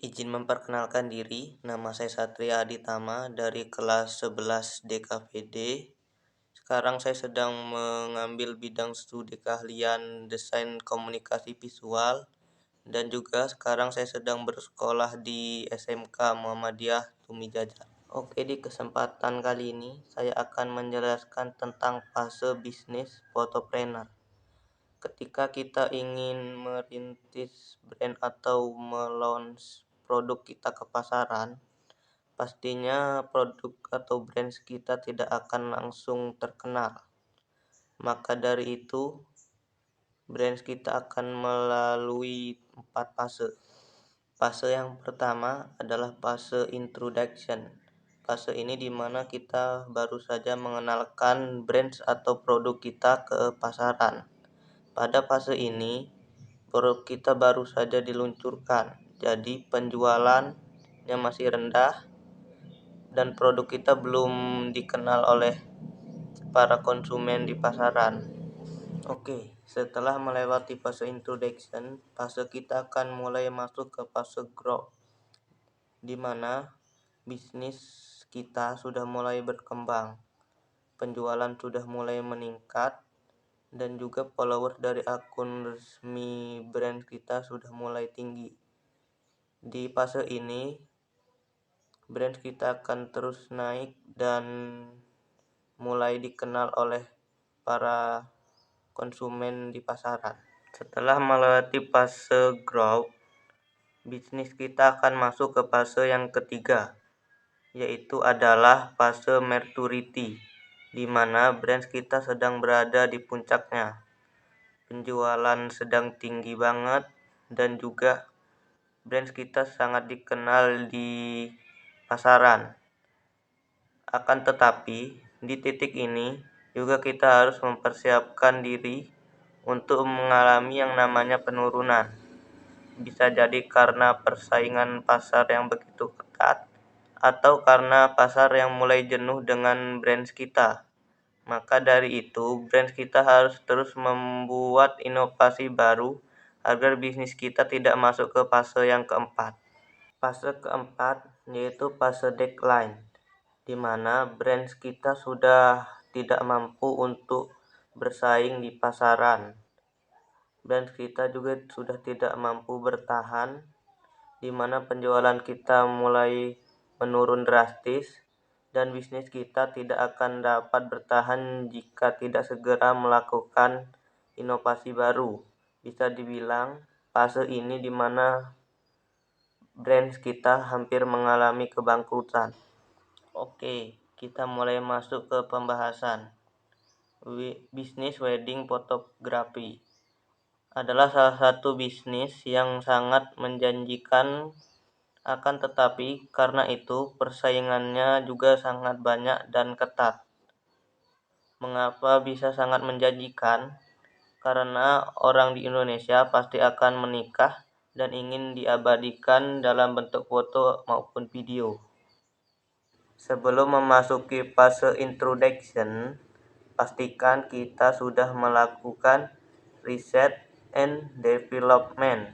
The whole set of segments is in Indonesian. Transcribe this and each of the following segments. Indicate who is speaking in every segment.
Speaker 1: Izin memperkenalkan diri, nama saya Satria Aditama dari kelas 11 DKVD. Sekarang saya sedang mengambil bidang studi keahlian desain komunikasi visual dan juga sekarang saya sedang bersekolah di SMK Muhammadiyah Tumi Jajar. Oke, di kesempatan kali ini saya akan menjelaskan tentang fase bisnis photopreneur. Ketika kita ingin merintis brand atau melaunch produk kita ke pasaran, pastinya produk atau brand kita tidak akan langsung terkenal. Maka dari itu, brand kita akan melalui 4 fase. Fase yang pertama adalah fase introduction. Fase ini dimana kita baru saja mengenalkan brand atau produk kita ke pasaran. Pada fase ini, produk kita baru saja diluncurkan, jadi penjualannya masih rendah dan produk kita belum dikenal oleh para konsumen di pasaran. Oke, setelah melewati fase introduction, fase kita akan mulai masuk ke fase growth, di mana bisnis kita sudah mulai berkembang, penjualan sudah mulai meningkat, dan juga followers dari akun resmi brand kita sudah mulai tinggi. Di fase ini, brand kita akan terus naik dan mulai dikenal oleh para konsumen di pasaran. Setelah melewati fase growth, bisnis kita akan masuk ke fase yang ketiga, yaitu adalah fase maturity, di mana brand kita sedang berada di puncaknya. Penjualan sedang tinggi banget dan juga brand kita sangat dikenal di pasaran. Akan tetapi, di titik ini juga kita harus mempersiapkan diri untuk mengalami yang namanya penurunan. Bisa jadi karena persaingan pasar yang begitu ketat atau karena pasar yang mulai jenuh dengan brand kita. Maka dari itu, brand kita harus terus membuat inovasi baru agar bisnis kita tidak masuk ke fase yang keempat. Fase keempat yaitu fase decline, di mana brand kita sudah tidak mampu untuk bersaing di pasaran. Brand kita juga sudah tidak mampu bertahan, di mana penjualan kita mulai menurun drastis dan bisnis kita tidak akan dapat bertahan jika tidak segera melakukan inovasi baru. Bisa dibilang fase ini di mana brand kita hampir mengalami kebangkrutan. Oke, kita mulai masuk ke pembahasan. Bisnis wedding photography adalah salah satu bisnis yang sangat menjanjikan, akan tetapi karena itu persaingannya juga sangat banyak dan ketat. Mengapa bisa sangat menjanjikan? Karena orang di Indonesia pasti akan menikah dan ingin diabadikan dalam bentuk foto maupun video. Sebelum memasuki fase introduction, pastikan kita sudah melakukan riset and development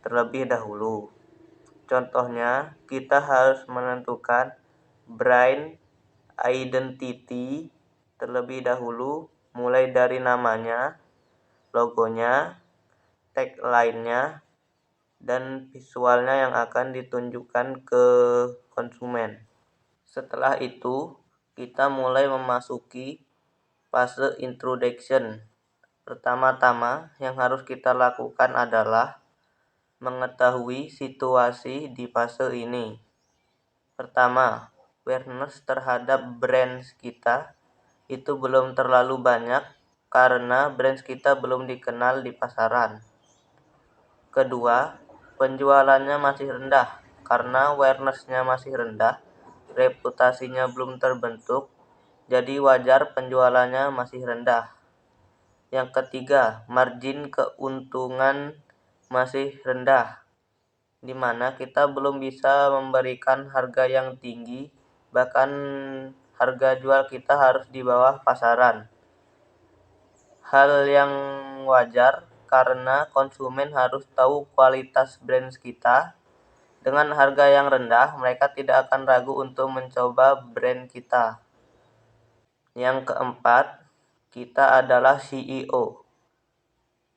Speaker 1: terlebih dahulu. Contohnya, kita harus menentukan brand identity terlebih dahulu, mulai dari namanya, logonya, tagline-nya, dan visualnya yang akan ditunjukkan ke konsumen. Setelah itu, kita mulai memasuki fase introduction. Pertama-tama yang harus kita lakukan adalah mengetahui situasi di fase ini. Pertama, awareness terhadap brand kita itu belum terlalu banyak karena brand kita belum dikenal di pasaran. Kedua, penjualannya masih rendah karena awareness-nya masih rendah, reputasinya belum terbentuk, jadi wajar penjualannya masih rendah. Yang ketiga, margin keuntungan masih rendah, di mana kita belum bisa memberikan harga yang tinggi, bahkan harga jual kita harus di bawah pasaran. Hal yang wajar karena konsumen harus tahu kualitas brand kita Dengan harga yang rendah, mereka tidak akan ragu untuk mencoba brand kita. Yang keempat, kita adalah CEO.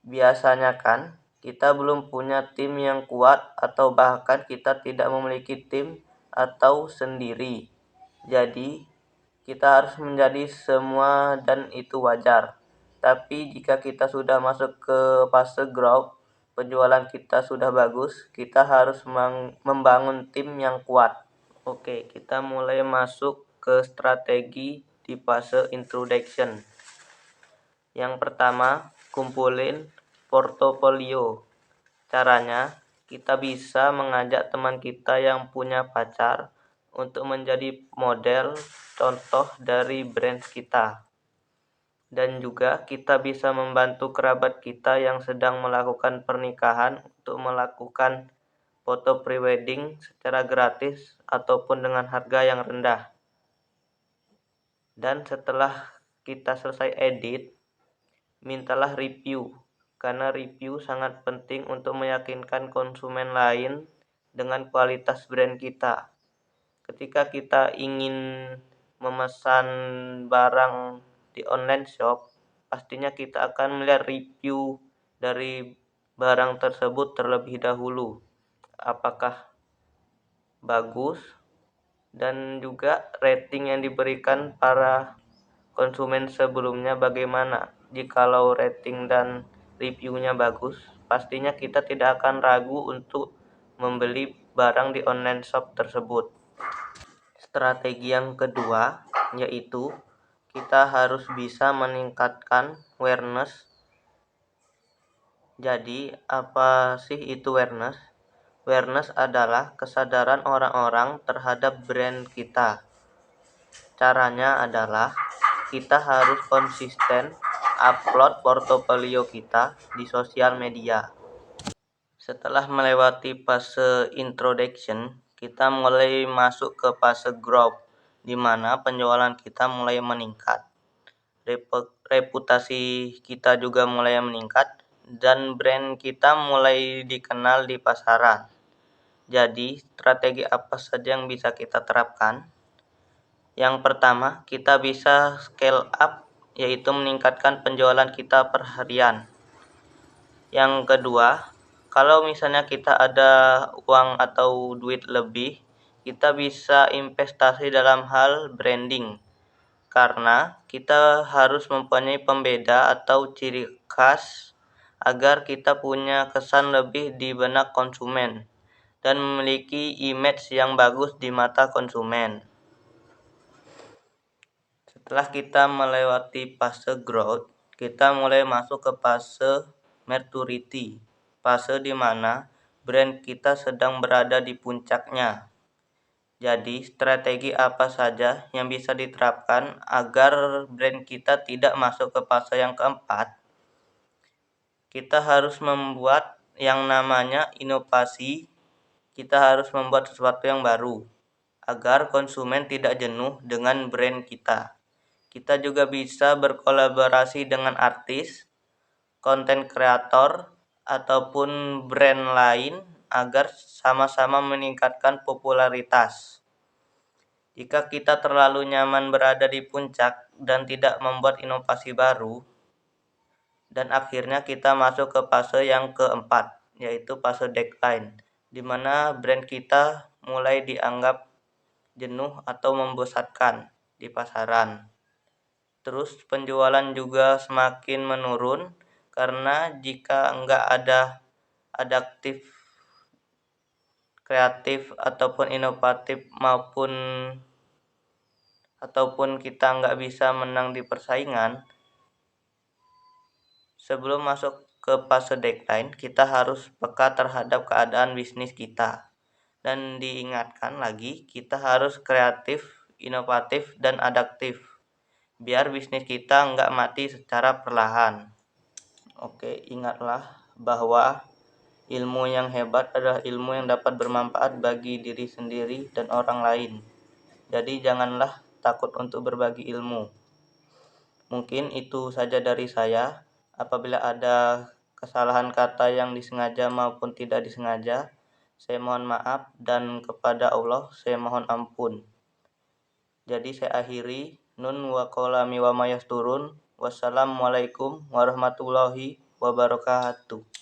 Speaker 1: Biasanya kan, kita belum punya tim yang kuat atau bahkan kita tidak memiliki tim atau sendiri. Jadi, kita harus menjadi semua dan itu wajar. Tapi jika kita sudah masuk ke fase growth, penjualan kita sudah bagus, kita harus membangun tim yang kuat. Oke, kita mulai masuk ke strategi di fase introduction. Yang pertama, kumpulin portofolio. Caranya, kita bisa mengajak teman kita yang punya pacar untuk menjadi model contoh dari brand kita. Dan juga kita bisa membantu kerabat kita yang sedang melakukan pernikahan untuk melakukan foto prewedding secara gratis ataupun dengan harga yang rendah. Dan setelah kita selesai edit, mintalah review, karena review sangat penting untuk meyakinkan konsumen lain dengan kualitas brand kita. Ketika kita ingin memesan barang di online shop, pastinya kita akan melihat review dari barang tersebut terlebih dahulu. Apakah bagus, dan juga rating yang diberikan para konsumen sebelumnya bagaimana. Jikalau rating dan reviewnya bagus, pastinya kita tidak akan ragu untuk membeli barang di online shop tersebut. Strategi yang kedua yaitu kita harus bisa meningkatkan awareness. Jadi, apa sih itu awareness? Awareness adalah kesadaran orang-orang terhadap brand kita. Caranya adalah kita harus konsisten upload portofolio kita di sosial media. Setelah melewati fase introduction, kita mulai masuk ke fase growth, di mana penjualan kita mulai meningkat. Reputasi kita juga mulai meningkat dan brand kita mulai dikenal di pasaran. Jadi, strategi apa saja yang bisa kita terapkan? Yang pertama, kita bisa scale up, yaitu meningkatkan penjualan kita per harian. Yang kedua, kalau misalnya kita ada uang atau duit lebih, kita bisa investasi dalam hal branding. Karena kita harus mempunyai pembeda atau ciri khas agar kita punya kesan lebih di benak konsumen dan memiliki image yang bagus di mata konsumen. Setelah kita melewati fase growth, kita mulai masuk ke fase maturity, fase di mana brand kita sedang berada di puncaknya. Jadi, strategi apa saja yang bisa diterapkan agar brand kita tidak masuk ke fase yang keempat? Kita harus membuat yang namanya inovasi. Kita harus membuat sesuatu yang baru agar konsumen tidak jenuh dengan brand kita. Kita juga bisa berkolaborasi dengan artis, konten kreator, ataupun brand lain agar sama-sama meningkatkan popularitas. Jika kita terlalu nyaman berada di puncak dan tidak membuat inovasi baru, dan akhirnya kita masuk ke fase yang keempat, yaitu fase decline, di mana brand kita mulai dianggap jenuh atau membosankan di pasaran. Terus penjualan juga semakin menurun karena jika enggak ada adaptif, kreatif ataupun inovatif ataupun kita enggak bisa menang di persaingan. Sebelum masuk ke fase decline, kita harus peka terhadap keadaan bisnis kita. Dan diingatkan lagi, kita harus kreatif, inovatif, dan adaptif biar bisnis kita nggak mati secara perlahan. Oke, ingatlah bahwa ilmu yang hebat adalah ilmu yang dapat bermanfaat bagi diri sendiri dan orang lain. Jadi janganlah takut untuk berbagi ilmu. Mungkin itu saja dari saya. Apabila ada kesalahan kata yang disengaja maupun tidak disengaja, saya mohon maaf, dan kepada Allah saya mohon ampun. Jadi saya akhiri, nun wa qalami wa mayasturun. Wassalamualaikum warahmatullahi wabarakatuh.